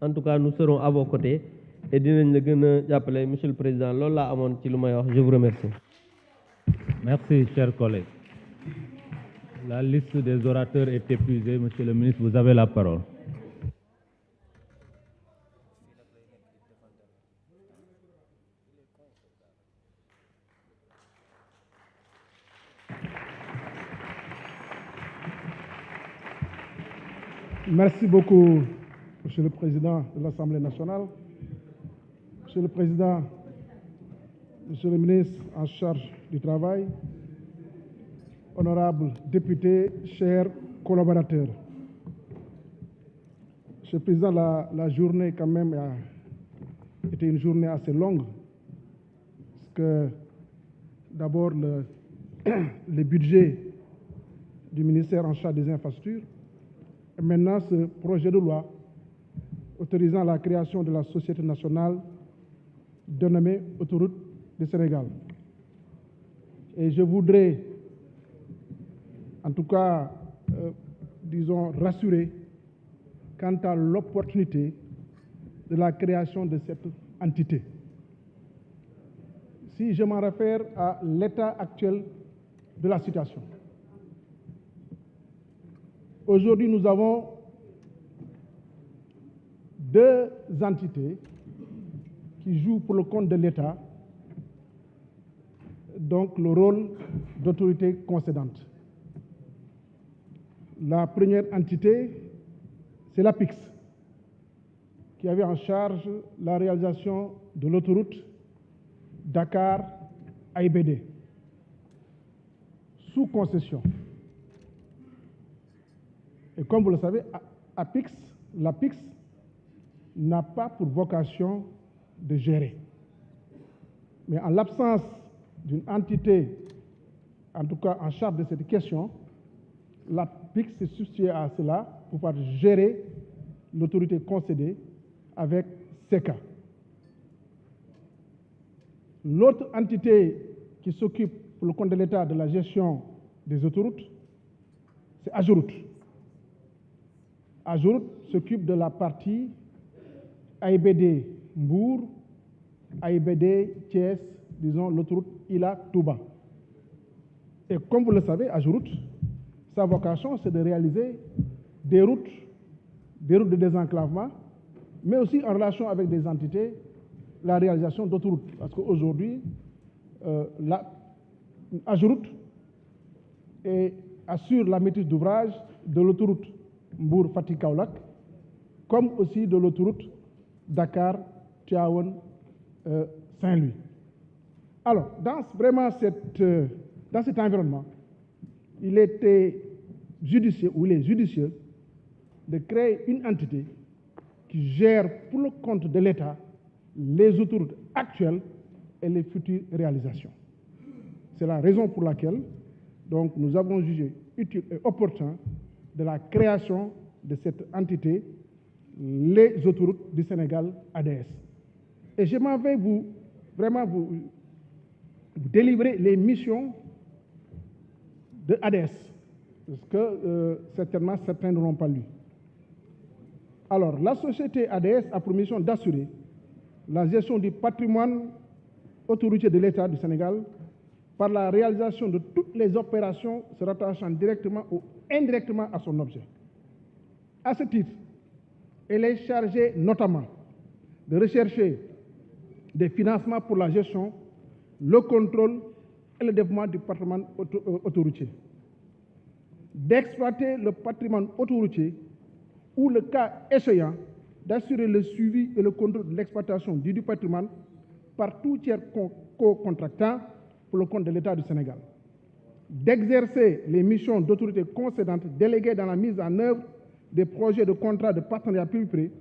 en tout cas nous serons à vos côtés et dinañ la gën a jàppale monsieur le président loolu laa amoon ci lu may wax je vous remercie. Merci, chers collègues. La liste des orateurs est épuisée. Monsieur le ministre, vous avez la parole. Merci beaucoup, Monsieur le Président de l'Assemblée nationale, Monsieur le Président, Monsieur le ministre en charge du Travail, honorables députés, chers collaborateurs. Monsieur le Président, la journée quand même a été une journée assez longue, parce que d'abord le budget du ministère en charge des infrastructures, et maintenant ce projet de loi autorisant la création de la société nationale dénommée Autoroute du Sénégal. Et je voudrais, en tout cas, disons, rassurer quant à l'opportunité de la création de cette entité. Si je m'en réfère à l'état actuel de la situation, aujourd'hui, nous avons deux entités qui jouent pour le compte de l'État, donc le rôle d'autorité concédante. La première entité, c'est l'APIX, qui avait en charge la réalisation de l'autoroute Dakar-AIBD, sous concession. Et comme vous le savez, l'APIX n'a pas pour vocation de gérer. Mais en l'absence d'une entité, en tout cas en charge de cette question, l'APIX s'est substitué à cela pour pouvoir gérer l'autorité concédée avec SECA. L'autre entité qui s'occupe pour le compte de l'État de la gestion des autoroutes, c'est AGEROUTE. AGEROUTE s'occupe de la partie AIBD Mbour, AIBD Thiès, disons l'autoroute Ila-Touba. Et comme vous le savez, AGEROUTE, sa vocation, c'est de réaliser des routes de désenclavement, mais aussi en relation avec des entités, la réalisation d'autoroutes. Parce qu'aujourd'hui, AGEROUTE assure la maîtrise d'ouvrage de l'autoroute Mbour-Fatick-Kaolack, comme aussi de l'autoroute Dakar-Tivaouane-Saint-Louis. Alors, dans cet environnement, il était judicieux, ou il est judicieux, de créer une entité qui gère pour le compte de l'État les autoroutes actuelles et les futures réalisations. C'est la raison pour laquelle donc, nous avons jugé utile et opportun de la création de cette entité, les autoroutes du Sénégal ADS. Et je m'en vais vous délivrer les missions de ADS, parce que certainement certains ne l'ont pas lu. Alors, la société ADS a pour mission d'assurer la gestion du patrimoine autoroutier de l'État du Sénégal par la réalisation de toutes les opérations se rattachant directement ou indirectement à son objet. À ce titre, elle est chargée notamment de rechercher des financements pour la gestion, le contrôle et le développement du patrimoine autoroutier, d'exploiter le patrimoine autoroutier ou, le cas échéant, d'assurer le suivi et le contrôle de l'exploitation du patrimoine par tout tiers co-contractant pour le compte de l'État du Sénégal, d'exercer les missions d'autorité concédante déléguées dans la mise en œuvre des projets de contrats de partenariat public-privé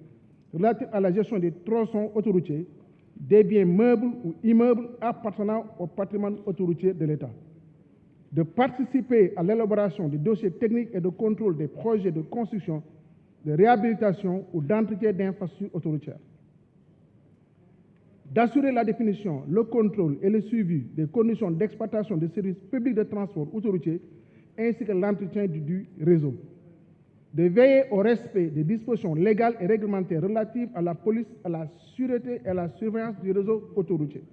relatifs à la gestion des tronçons autoroutiers, des biens meubles ou immeubles appartenant au patrimoine autoroutier de l'État, de participer à l'élaboration des dossiers techniques et de contrôle des projets de construction, de réhabilitation ou d'entretien d'infrastructures autoroutières, d'assurer la définition, le contrôle et le suivi des conditions d'exploitation des services publics de transport autoroutier ainsi que l'entretien du réseau, de veiller au respect des dispositions légales et réglementaires relatives à la police, à la sûreté et à la surveillance du réseau autoroutier,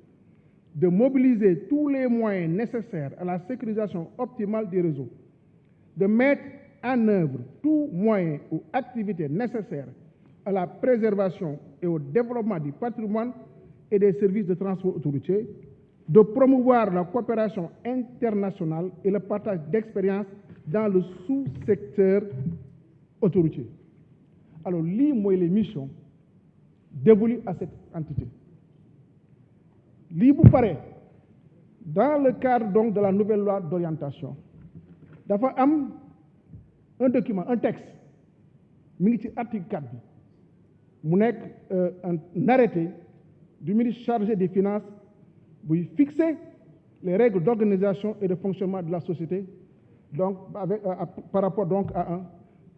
de mobiliser tous les moyens nécessaires à la sécurisation optimale du réseau, de mettre en œuvre tous moyens ou activités nécessaires à la préservation et au développement du patrimoine et des services de transport autoroutier, de promouvoir la coopération internationale et le partage d'expériences dans le sous-secteur autoroutier. Alors, lii mooy les missions dévolues à cette entité. Lii bu paree dans le cadre donc de la nouvelle loi d'orientation dafa am un document, un texte mi ngi ci article 4 bi mu nekk un arrêté du ministre chargé des Finances buy fixer les règles d'organisation et de fonctionnement de la société, donc par rapport donc à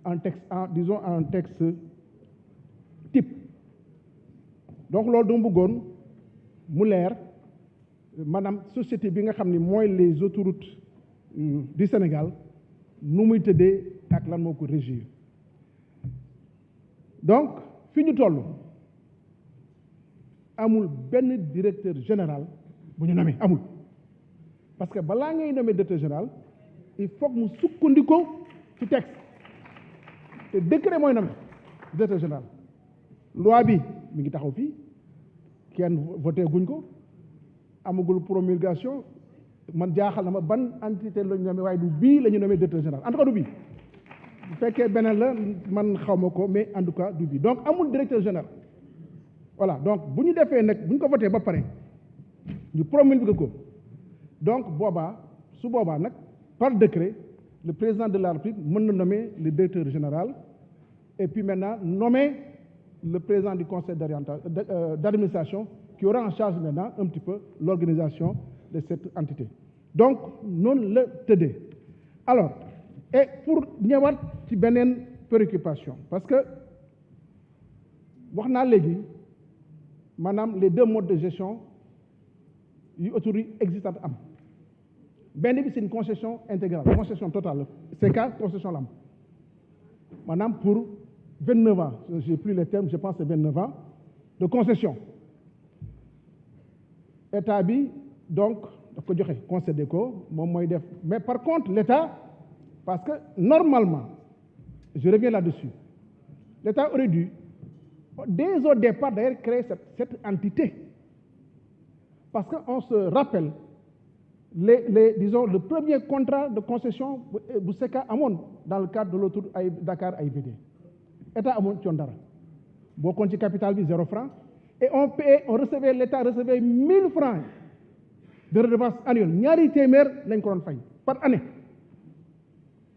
un texte, disons à un texte type. Donc loolu dama bëggoon mu leer maanaam société bi nga xam ni mooy les autoroutes du Sénégal nu muy tëddee ak lan moo ko régir. Donc fi ñu toll amul benn directeur général bu ñu nommé amul, parce que balaa ngay nommé directeur général il faut que mu sukkandikoo ci texte te décret mooy nommé directeur général. Loi bi mi ngi taxaw fii kenn voté guñ ko, amagul promulgation, man jaaxal na ma ban entité la ñu nommé waaye du bii la ñu nommé directeur général, en tout cas du bii. Bu fekkee beneen la man xaw ma ko, mais en tout cas du bii. Donc amul directeur général. Voilà, donc bu ñu defee nag bu ñu ko voté ba pare ñu promulgué ko, donc su boobaa nag par décret le président de la République mën na nommer le directeur général et puis maintenant nommer le président du conseil d'administration qui aura en charge maintenant un petit peu l'organisation de cette entité. Donc noonu la tëddee. Alors, et pour ñëwaat ci beneen préoccupation, parce que wax naa léegi maanaam les deux modes de gestion yu autorité existante am. Benn bi c'est une concession intégrale, concession totale, c'est cas concession la am maanaam pour 29 ans, j'ai plus les termes, je pense que c'est 29 ans de concession. État bi donc daf ko joxe concédé ko moom mooy def, mais par contre l'État, parce que normalement je reviens là-dessus, l'État aurait dû dès au départ d'ailleurs créer cette entité, parce qu'on se rappelle disons le premier contrat de concession bu SECA amoon dans le cadre de l'autoroute Dakar AIBD. État amoon ci woon dara bokkoon ci capital bi 0 franc et l'État recevait 1000 francs de redevance annuelle, ñaari téeméer lañ ko doon fay par année,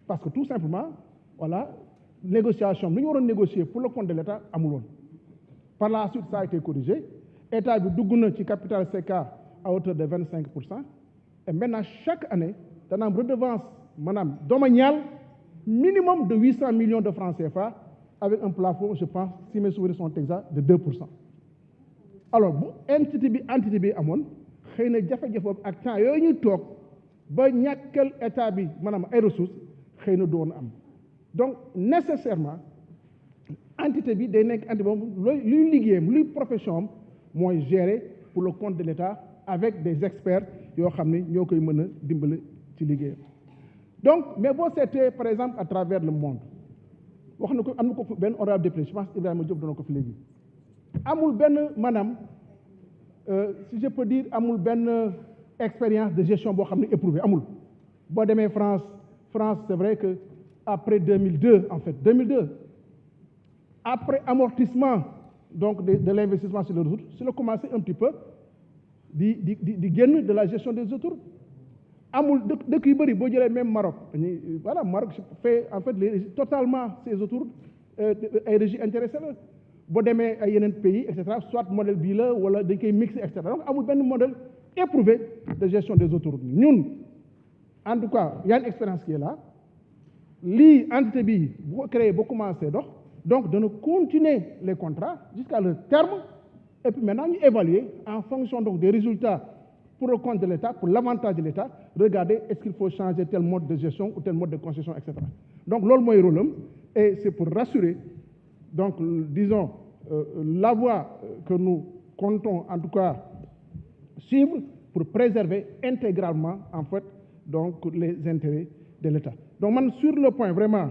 parce que tout simplement voilà négociation lu ñu waroon négocier pour le compte de l'État amul woon. Par la suite ça a été corrigé, État bi dugg na ci capital SECA à hauteur de 25%, et maintenant chaque année dana am redevance maanaam domaniale minimum de 800 millions de francs CFA avec un plafond, je pense, si mes souvenirs sont exacts, de 2%. Alors bu entité bi amoon xëy na jafe-jafe boobu ak temps yooyu ñuy toog ba ñàkkal état bi maanaam ay ressources xëy na doon am. Donc nécessairement entité bi day nekk entité boobu luy liggéeyam luy profession am mooy gérer pour le compte de l'État avec des experts yoo xam ne ñoo koy mën a dimbali ci liggéeyam. Donc mais boo seetee par exemple à travers le monde wax na ko am na ko benn honorable député, je pense Ibrahima Diop doona ko fi léegi, amul benn maanaam si je peux dire amul benn expérience de gestion boo xam ne éprouvée amul. Boo demee France c'est vrai que après 2002 en fait 2002 après amortissement donc de l'investissement sur les routes, c'est le commencé un petit peu di génn de la gestion des autoroutes. Amul dëkk yu bëri boo jëlee même Maroc voilà Maroc fait en fait totalement ses autoroutes ay régies intéressées la. Boo demee ay yeneen pays et cetera soit modèle bii la wala dañ koy mixer et cetera, donc amul benn modèle éprouvé de gestion des autoroutes. Ñun en tout cas y a une expérience qui est là, lii entité bi bu ko créé ba commencé dox, donc dana continuer les contrats jusqu'à leur terme et puis maintenant ñu évaluer en fonction donc des résultats pour le compte de l'État, pour l'avantage de l'État, regarder est-ce qu'il faut changer tel mode de gestion ou tel mode de concession, etc. Donc loolu mooy rôle am Et c'est pour rassurer, donc, disons, la voie que nous comptons, en tout cas, suivre pour préserver intégralement, en fait, donc, les intérêts de l'État. Donc, man, sur le point, vraiment,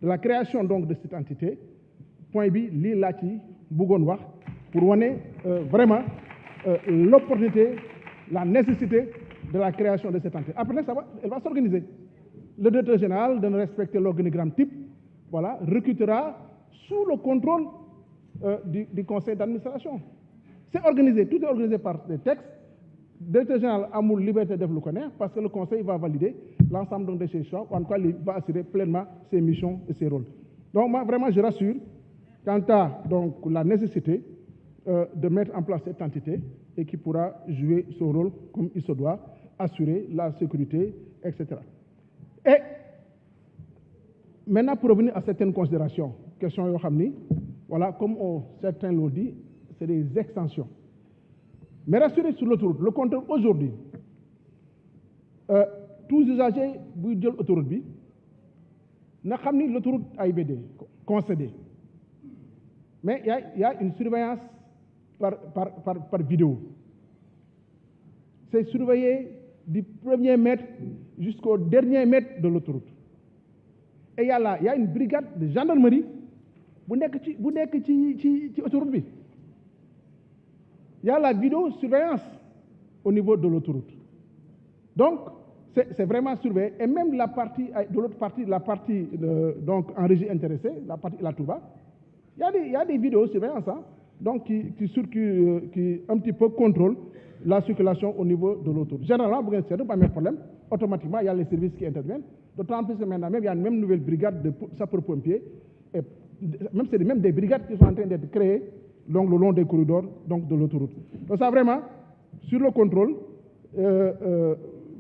de la création, donc, de cette entité, point B, li la ci bëggoon wax pour wane vraiment l'opportunité, la nécessité de la création de cette entité. Après, elle va s'organiser. Le directeur général, de respecter l'organigramme type, voilà, recrutera sous le contrôle du conseil d'administration. C'est organisé, tout est organisé par des textes. Le directeur général a une liberté de le connaître parce que le conseil va valider l'ensemble de ses choix, en tout cas, il va assurer pleinement ses missions et ses rôles. Donc, moi, vraiment, je rassure quant à donc, la nécessité de mettre en place cette entité et qui pourra jouer son rôle comme il se doit, assurer la sécurité, etc. Et maintenant, pour revenir à certaines considérations, questions Yohamni, voilà, comme certains l'ont dit, c'est des extensions. Mais rassurez sur l'autoroute, le contrôle aujourd'hui, tous les usagers, vous dites l'autoroute, l'autoroute AIBD, concédée. Mais il y a une surveillance par vidéo. C'est surveillé du premier mètre jusqu'au dernier mètre de l'autoroute. Et il y a une brigade de gendarmerie qui est autoroute. Il y a la vidéosurveillance au niveau de l'autoroute. Donc, c'est vraiment surveillé. Et même la partie, de l'autre partie, la partie donc, en régie intéressée, la partie la Touba, il y a des vidéosurveillances donc qui un petit peu contrôlent la circulation au niveau de l'autoroute. Généralement, vous n'avez pas de problème. Automatiquement, il y a les services qui interviennent. D'autant plus que maintenant, même, il y a une même nouvelle brigade de sapeurs-pompiers. Et même, c'est même des brigades qui sont en train d'être créées donc, le long des corridors donc, de l'autoroute. Donc ça, vraiment, sur le contrôle,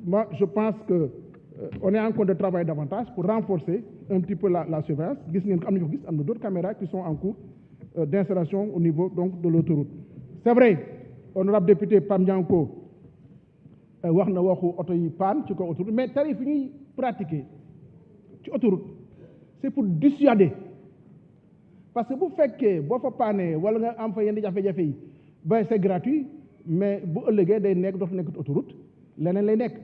moi, je pense qu'on est en train de travailler davantage pour renforcer un petit peu la surveillance. Il y a d'autres caméras qui sont en cours d'installation au niveau donc, de l'autoroute. C'est vrai, honorable député Pam Dianko, wax na waxu auto yi panne ci ko autoroute mais tarif yi ñuy pratiquer ci autoroute c'est pour dissuader parce que bu fekkee boo fa paanee wala nga am fa yenn jafe-jafe yi ba c'est gratuit mais bu ëllëgee day nekk dootu nekk autoroute leneen lay nekk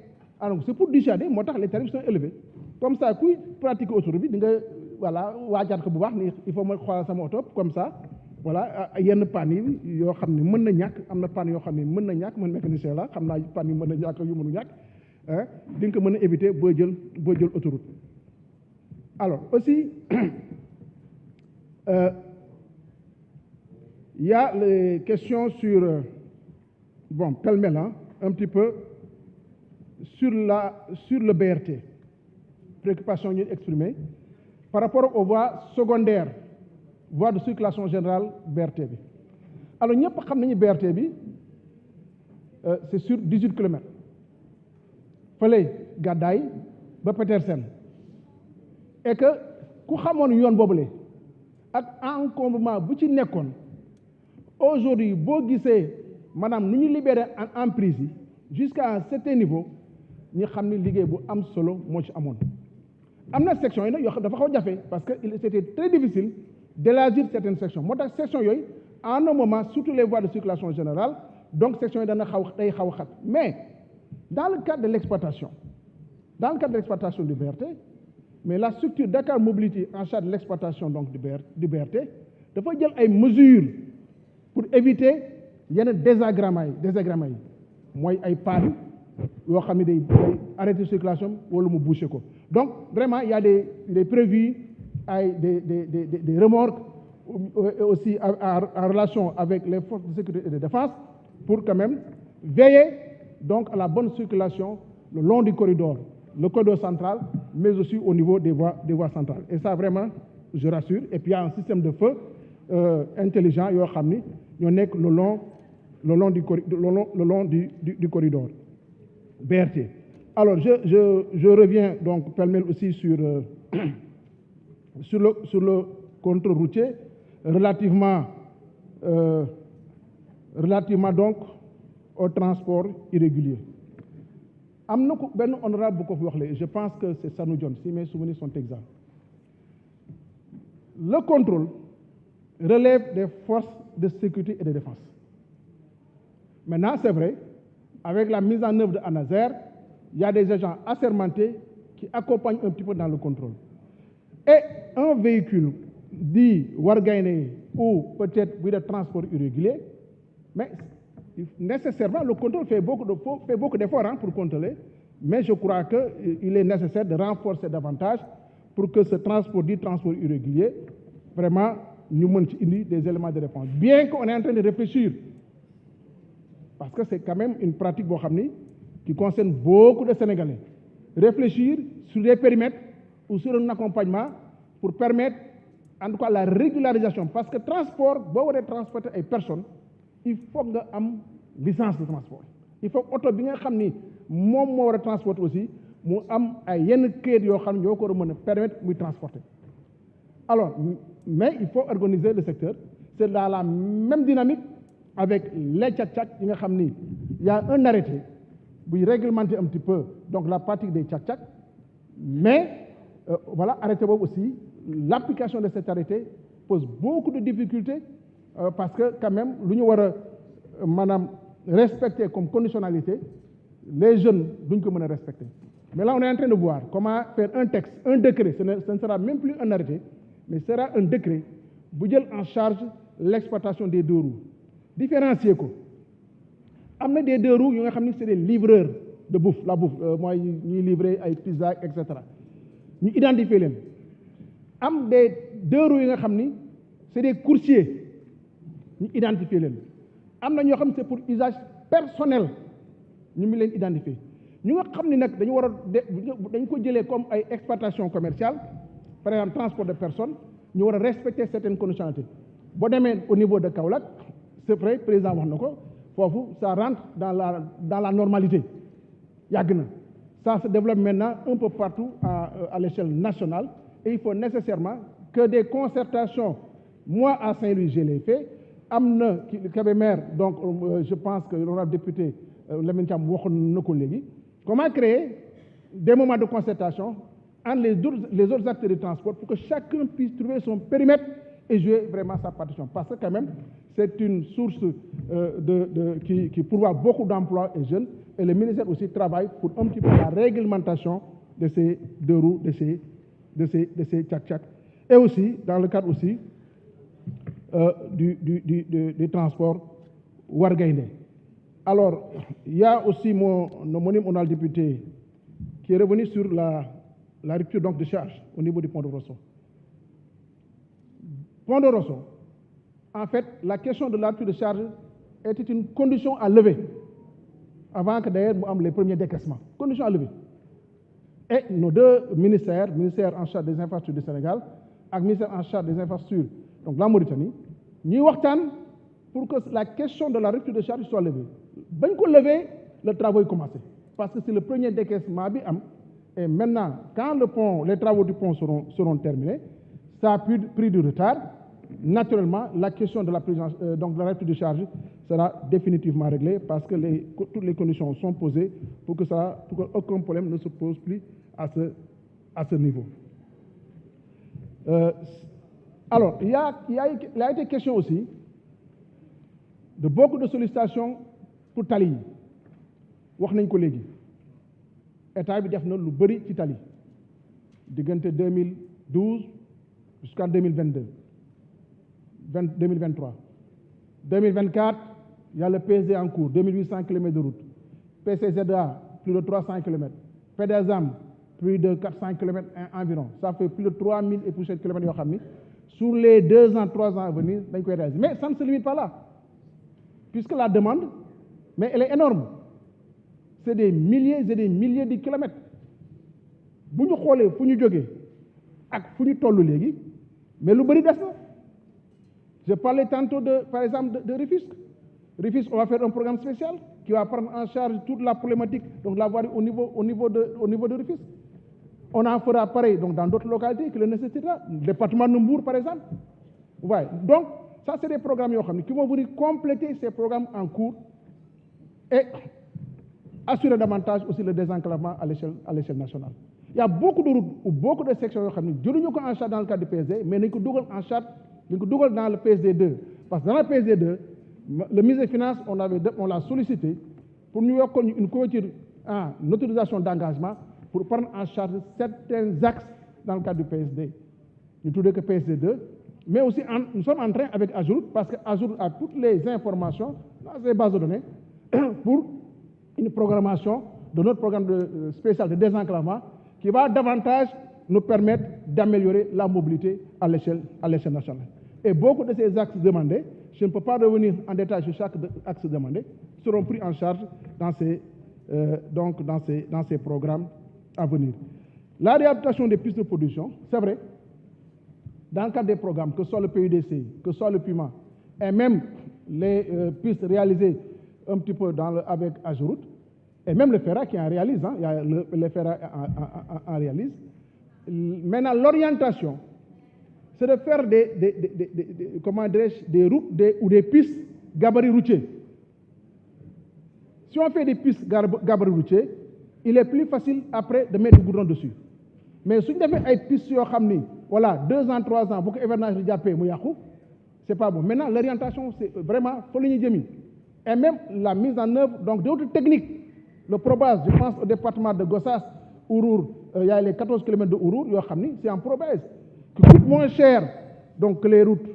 alors c'est pour dissuader moo tax les tarifs sont élevés comme ça kuy pratiquer autoroute bi di nga voilà waajaat ko bu baax ni il faut ma xoolal sama oto comme ça voilà yenn panne yi yoo xam ne mën na ñàkk am na panne yoo xam ne mën na ñàkk man mécanicien la xam naa panne yi mën na ñàkk yu mënu ñàkk di nga ko mën a éviter boo jël autoroute. Alors aussi il y a les questions sur bon pêle-mêle un petit peu sur le BRT préoccupation ñu exprimée par rapport aux voies secondaires voie de circulation générale BRT bi alors ñëpp xam nañu BRT bi c'est sur 18 kilomètres fële Gàddaay ba Petersen et que ku xamoon yoon boobule ak encombrement bu ci nekkoon aujourd'hui boo gisee maanaam nu ñu libéré en emprise yi jusqu'à un certain niveau ñu xam ni liggéey bu am solo moo ci amoon am na section yi nag yoo xam dafa xaw a jafe parce que c'était très difficile d'élargir certaines sections moo tax section yooyu en un moment surtout les voies de circulation générale donc section yi dana day xaw a xat mais dans le cadre de l'exploitation du BRT mais la structure Dakar Mobility en charge de l'exploitation donc du BRT dafa jël ay mesures pour éviter yenn désagréments yi mooy ay panne yoo xam ne day arrêter circulation wala mu boucher ko donc vraiment il y a des prévus ay des remorques aussi en relation avec les forces de sécurité et de défense pour quand même veiller donc à la bonne circulation le long du corridor, le corridor central, mais aussi au niveau des voies centrales. Et ça vraiment, je rassure. Et puis il y a un système de feu intelligent yoo xam ni ñoo nekk le long du corridor BRT. Alors je reviens donc pêle-mêle aussi sur le contrôle routier relativement donc au transport irrégulier. am na ko benn honorable bu ko fi wax léegi je pense que c'est Sanu Dione si mes souvenirs sont exacts le contrôle relève des forces de sécurité et de défense. Maintenant, c'est vrai, avec la mise en œuvre de ANASER, il y a des agents assermentés qui accompagnent un petit peu dans le contrôle. Et un véhicule dit Wargaine ou peut-être de transport irrégulier, mais nécessairement le contrôle fait beaucoup d'efforts pour contrôler, mais je crois qu'il est nécessaire de renforcer davantage pour que ce transport dit transport irrégulier, vraiment, nous montre des éléments de réponse. Bien qu'on est en train de réfléchir, parce que c'est quand même une pratique qui concerne beaucoup de Sénégalais, réfléchir sur des périmètres ou sur un accompagnement pour permettre en tout cas la régularisation. Parce que transport, si vous transporter les personnes, il faut avoir une licence de transport. Il faut que l'auto bi nga xam ni moom moo war a transporter aussi mu am ay yenn kayit yoo xam ne ñoo ko war a mën a permettre muy transporter. Alors, mais il faut organiser le secteur. C'est dans la même dynamique avec les tchak-tchak. Il y a un arrêté qui réglemente un petit peu donc la pratique des tchak-tchak. Mais voilà, arrêté aussi, l'application de cet arrêté pose beaucoup de difficultés parce que quand même, l'Union madame respecter comme conditionnalité, les jeunes ne peuvent pas respecter. Mais là, on est en train de voir comment faire un texte, un décret, ce ne sera même plus un arrêté, mais ce sera un décret pour prendre en charge l'exploitation des deux roues. Différencier quoi. Il y a des deux roues, c'est des livreurs de bouffe, la bouffe, moi, ils livrent des pizzas, etc. Nous identifions les. Il y a des deux roues, c'est des coursiers. Nous identifions les. Il y a c'est pour usage personnel. Nous les identifions. Nous avons comme exploitation commerciale, par exemple, transport de personnes, nous devons respecter certaines conditionnalités. Au niveau de Kaolack, c'est vrai, le président ça rentre dans la normalité. Ça se développe maintenant un peu partout à l'échelle nationale et il faut nécessairement que des concertations, moi à Saint-Louis, je l'ai fait, Amna, Kébémer, donc je pense que l'honorable député Lamine Thiam waxoon na ko léegi, comment créer des moments de concertation entre les autres acteurs de transport pour que chacun puisse trouver son périmètre et jouer vraiment sa partition. Parce que quand même, c'est une source qui pourvoit beaucoup d'emplois et jeunes et le ministère aussi travaille pour un petit peu la réglementation de ces deux roues, de ces tchak-tchak. Et aussi, dans le cadre aussi du transport Wargaïné. Alors, il y a aussi mon homonyme honorable député qui est revenu sur la rupture donc de charge au niveau du pont de Rosso. Pont de Rosso, en fait, la question de la rupture de charge était une condition à lever avant que d'ailleurs nous ayons les premiers décaissements. Condition à lever. Et nos deux ministères, ministère en charge des infrastructures du Sénégal et ministère en charge des infrastructures, donc la Mauritanie, nous avons pour que la question de la rupture de charge soit levée. Ben qu'on lever, le travail est commencé. Parce que c'est le premier décaissement. Et maintenant, quand les travaux du pont seront terminés, ça a pris du retard. Naturellement, la question de la rupture de charge sera définitivement réglée parce que toutes les conditions sont posées pour qu'aucun problème ne se pose plus à ce niveau. Alors, il a été question aussi de beaucoup de sollicitations pour Tali. Wax nañ ko légui. État bi def na lu bari ci Tali. Digënté 2012 jusqu'en 2022. 2023. 2024, il y a le PSD en cours, 2800 km de route. PCZA, plus de 300 km. PDASAM, plus de 400 km environ. Ça fait plus de 3000 et plus de km. Sur les 2 ans, 3 ans à venir, mais ça ne se limite pas là. Puisque la demande, mais elle est énorme. C'est des milliers et des milliers de kilomètres. Si nous regardons où nous sommes et où nous sommes, mais le bari des na. Je parlais tantôt, par exemple, de Rufisque. Rufisque, on va faire un programme spécial qui va prendre en charge toute la problématique, donc la voirie au niveau de Rufisque. On en fera pareil donc, dans d'autres localités qui le nécessitera. Le département de Mbour, par exemple. Ouais. Donc, ça, c'est des programmes qui vont venir compléter ces programmes en cours et assurer davantage aussi le désenclavement à l'échelle nationale. Il y a beaucoup de routes ou beaucoup de sections qui sont en charge dans le cadre du PSD, mais nous sommes en charge dans le PSD2. Parce que dans le PSD2, le ministre des Finances, on l'a sollicité pour nous avoir une couverture en autorisation d'engagement pour prendre en charge certains axes dans le cadre du PSD. Nous trouvons que PSD2, mais aussi nous sommes en train avec Azure, parce que Azure a toutes les informations dans ces bases de données pour une programmation de notre programme spécial de désenclavement qui va davantage nous permettre d'améliorer la mobilité à l'échelle nationale. Et beaucoup de ces axes demandés, je ne peux pas revenir en détail sur chaque axe demandé, seront pris en charge dans ces programmes à venir. La réhabilitation des pistes de production, c'est vrai, dans le cadre des programmes, que ce soit le PUDC, que ce soit le PUMA, et même les pistes réalisées un petit peu avec Azurut, et même le FERA qui en réalise, il y a le FERA en réalise. Maintenant, l'orientation, c'est de faire des routes ou des pistes gabarit routier. Si on fait des pistes gabarit routier, il est plus facile après de mettre du goudron dessus. Mais si on fait des pistes sur voilà, 2 ans, 3 ans, pour que l'événement soit c'est pas bon. Maintenant, l'orientation, c'est vraiment Foligny-Djemi. Et même la mise en œuvre d'autres techniques. Le probase, je pense au département de Gossas, Ourour, il y a les 14 km de Ourour, c'est en probase, qui coûte moins cher que les routes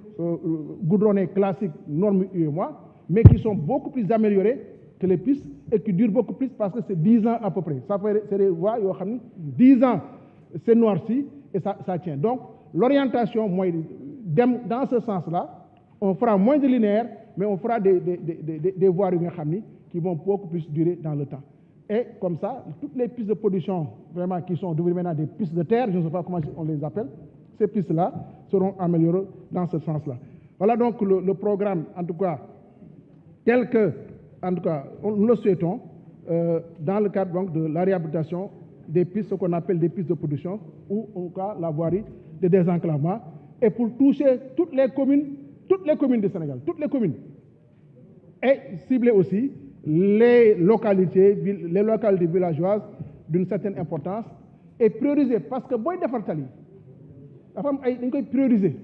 goudronnées classiques, normes UEMOA, mais qui sont beaucoup plus améliorées que les pistes et qui durent beaucoup plus parce que c'est 10 ans à peu près. C'est des voies, 10 ans, c'est noirci et ça tient. Donc, l'orientation, dans ce sens-là, on fera moins de linéaires, mais on fera des voies qui vont beaucoup plus durer dans le temps. Et comme ça, toutes les pistes de production vraiment qui sont devenues maintenant des pistes de terre, je ne sais pas comment on les appelle, ces pistes-là seront améliorées dans ce sens-là. Voilà donc le programme, en tout cas, tel que, en tout cas, nous le souhaitons, dans le cadre donc, de la réhabilitation des pistes, ce qu'on appelle des pistes de production, ou en tout cas la voirie de désenclavement, et pour toucher toutes les communes du Sénégal, toutes les communes. Et cibler aussi les localités villageoises d'une certaine importance et prioriser, parce que si on fait la femme a prioriser.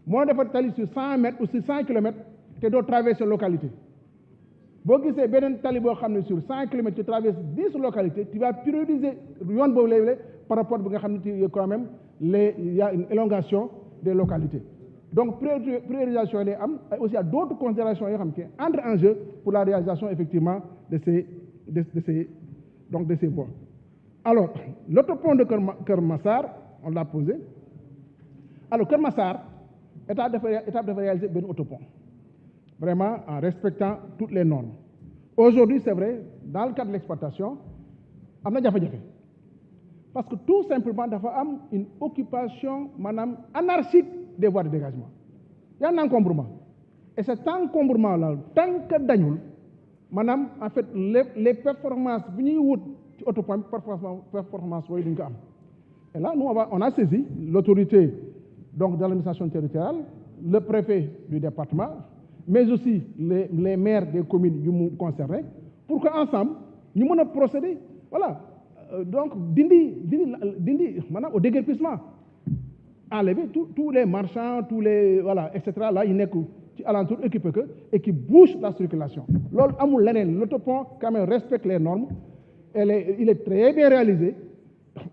Moi, on fait sur 100 mètres ou sur 100 km, tu dois traverser la localité. Si tu as tali sur 100 km, tu traverses 10 localités, tu vas prioriser par rapport à quand même il y a une élongation des localités. Donc, priorisation, il y a aussi d'autres considérations qui entrent en jeu pour la réalisation effectivement de ces voies. Alors, l'autre point de Kermassar, on l'a posé. Alors, Kermassar, étape de réaliser un autopont, vraiment en respectant toutes les normes. Aujourd'hui, c'est vrai, dans le cadre de l'exploitation, on a déjà fait. Parce que tout simplement, il y a une occupation anarchique des voies de dégagement. Il y a un encombrement. Et cet encombrement-là, tant que Daniel, en fait, les performances, performances, et là, nous, on a saisi l'autorité de l'administration territoriale, le préfet du département, mais aussi les maires des communes concernées, pour qu'ensemble, nous puissions procéder, voilà, donc, au déguerpissement. Enlever tous les marchands, tous les, voilà, etc. Là, il n'est qu'à l'entour et qui bouche la circulation. L'autopont, quand même, respecte les normes. Il est très bien réalisé.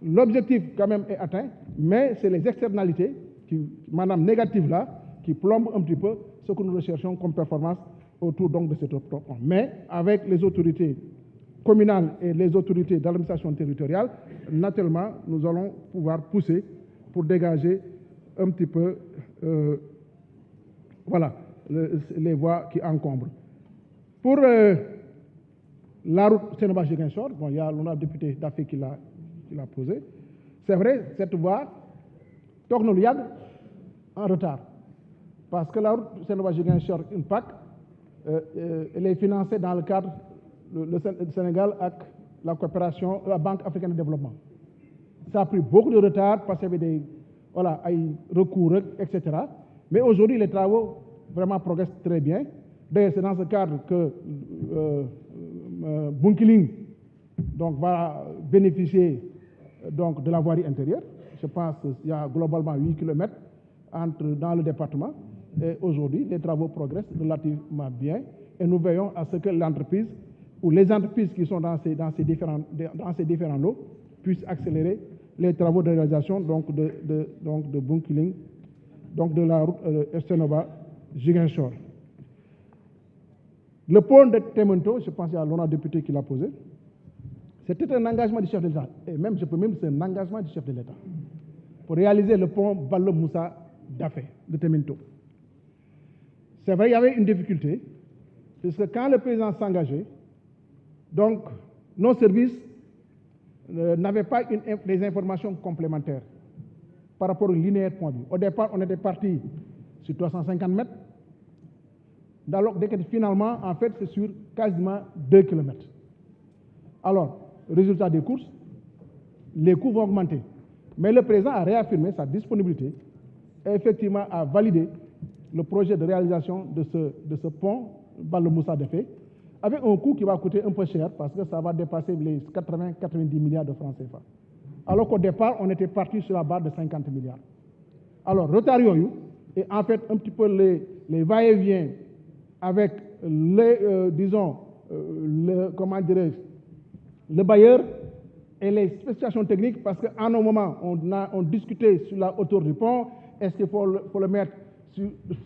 L'objectif, quand même, est atteint. Mais c'est les externalités, négatives là, qui plombent un petit peu ce que nous recherchons comme performance autour donc, de cet autopont. Mais avec les autorités communales et les autorités d'administration territoriale, naturellement, nous allons pouvoir pousser pour dégager un petit peu voilà, les voies qui encombrent. Pour la route Sénéba-Ziguinchor, bon, il y a l'honorable député d'Afrique qui l'a posé. C'est vrai, cette voie tourne en retard. Parce que la route Sénéba-Ziguinchor, une PAC, elle est financée dans le cadre du Sénégal avec la coopération, la Banque africaine de développement. Ça a pris beaucoup de retard parce qu'il y avait des recours, etc. Mais aujourd'hui, les travaux vraiment progressent très bien. D'ailleurs, c'est dans ce cadre que Bunkiling donc, va bénéficier donc, de la voirie intérieure. Je pense qu'il y a globalement 8 km dans le département. Et aujourd'hui, les travaux progressent relativement bien. Et nous veillons à ce que l'entreprise ou les entreprises qui sont dans ces différents lots puissent accélérer les travaux de réalisation de bunkering, donc de la route Essenova-Ziguinchor. Le pont de Temento, je pense qu'il y a l'honorable député qui l'a posé, c'était un engagement du chef de l'État, et même, c'est un engagement du chef de l'État, pour réaliser le pont Ballo Moussa Dafé de Temento. C'est vrai, il y avait une difficulté, puisque quand le président s'engageait, donc nos services n'avaient pas des informations complémentaires par rapport au linéaire point de vue. Au départ, on était parti sur 350 mètres. Finalement, en fait, c'est sur quasiment 2 km. Alors, résultat des courses, les coûts vont augmenter. Mais le président a réaffirmé sa disponibilité et effectivement a validé le projet de réalisation de ce pont Ballo Moussa Dafé, avec un coût qui va coûter un peu cher parce que ça va dépasser les 80-90 milliards de francs CFA. Alors qu'au départ, on était parti sur la barre de 50 milliards. Alors, retard et en fait un petit peu les va-et-vient avec le bailleur et les spécifications techniques, parce qu'à un moment, on discutait sur la hauteur du pont, est-ce qu'il faut le mettre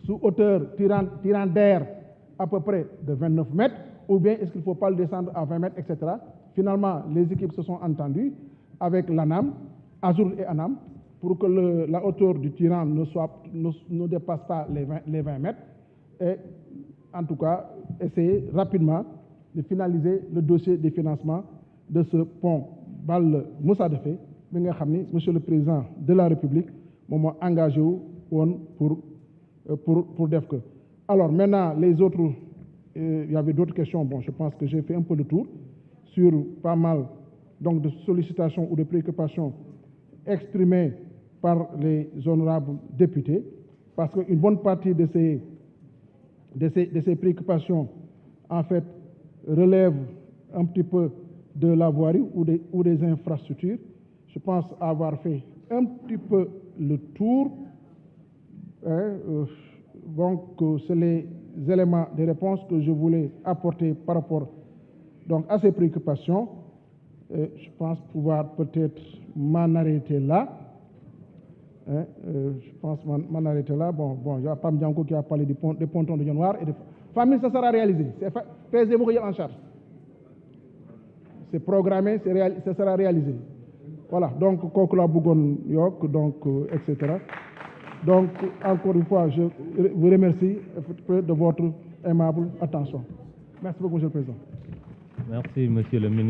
sous hauteur tirant d'air à peu près de 29 mètres, ou bien est-ce qu'il ne faut pas le descendre à 20 mètres, etc. Finalement, les équipes se sont entendues avec l'ANAM, Azur et ANAM, pour que la hauteur du tirant ne dépasse pas les 20 mètres, et en tout cas, essayer rapidement de finaliser le dossier de financement de ce pont Ballo Moussa Dafé, Monsieur le Président de la République m'a engagé pour DEFCE. Alors maintenant, les autres, il y avait d'autres questions. Bon, je pense que j'ai fait un peu le tour sur pas mal donc, de sollicitations ou de préoccupations exprimées par les honorables députés, parce qu'une bonne partie de ces préoccupations, en fait, relèvent un petit peu de la voirie ou des infrastructures. Je pense avoir fait un petit peu le tour. Donc, c'est les éléments de réponse que je voulais apporter par rapport donc, à ces préoccupations. Je pense pouvoir peut-être m'en arrêter là. Je pense m'en arrêter là. Bon, il y a Pam Dianko qui a parlé des pontons de Dionewar et de famille, ça sera réalisé. C'est PSE en charge. C'est programmé, ça sera réalisé. Voilà, donc, Kokula Bougon Yok, donc, etc. Donc, encore une fois, je vous remercie de votre aimable attention. Merci beaucoup, Monsieur le Président. Merci, Monsieur le Ministre.